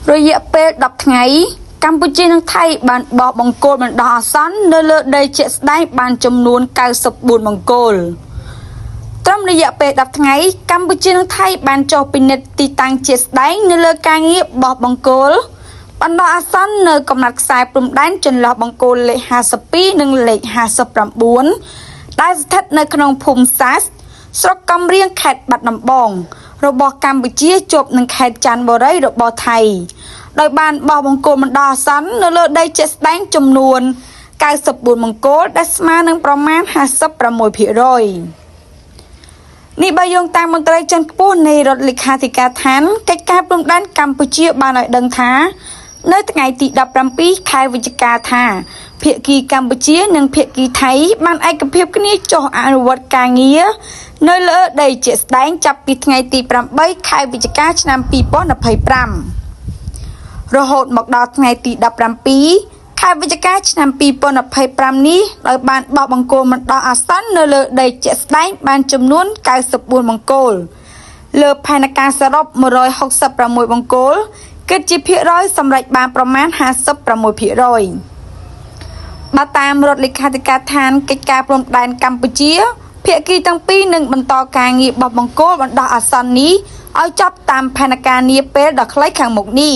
rồi dẹp bê đập ngày Campuchia nước Thái bàn bỏ bằng côn bàn đỏ sắn nơi lơ đây chết đáy bàn châm nuôn cao sập buồn bằng côn trong thời gian bê đập ngày Campuchia nước Thái bàn cho pinet ti tăng chết đáy nơi lơ ca nghĩa bỏ bằng côn bàn đỏ sắn nơi cầm nạc xài bùm đánh trên lọ bằng côn lệ hà sập pi nâng lệ hà sập rạm bốn đã thất nơi khăn phùng sát sọc cầm riêng khẹt bạch nằm bong rồi bỏ Campuchia chụp nâng khẹt chăn bò đấy rồi bỏ thầyដោយបានបោះបង្គោលបណ្ដោះអាសន្ននៅលើដីជាក់ស្ដែងចំនួន94បង្គោលដែលស្មើនឹងប្រមាណ 56% នេះបើយោងតាមមន្ត្រីជាន់ខ្ពស់នៃរដ្ឋលេខាធិការដ្ឋានកិច្ចការព្រំដែនកម្ពុជាបានឲ្យដឹងថានៅថ្ងៃទី17ខែវិច្ឆិកាថាភាគីកម្ពុជានិងភាគីថៃបានឯកភាពគ្នាចុះអនុវត្តការងារនៅលើដីជាក់ស្ដែងចាប់ពីថ្ងៃទី8ខែវិច្ឆិកាឆ្នាំ2025រហូតមកដល់ថ្ងៃទី17ខែវិច្ឆិកាឆ្នាំ2025នេះដោយបានបោះបង្គោលបណ្ដោះអាសន្ននៅលើដីជាក់ស្ដែងបានចំនួន94បង្គោលលើផែនការសរុប166បង្គោលគិតជាភាគរយសម្រេចបានប្រមាណ 56% បើតាមរដ្ឋលេខាធិការដ្ឋានកិច្ចការព្រំដែនកម្ពុជាភាគីទាំងពីរនឹងបន្តការងារបោះបង្គោលបណ្ដោះអាសន្ននេះឲ្យចប់តាមផែនការនាពេលដ៏ខ្លីខាងមុខនេះ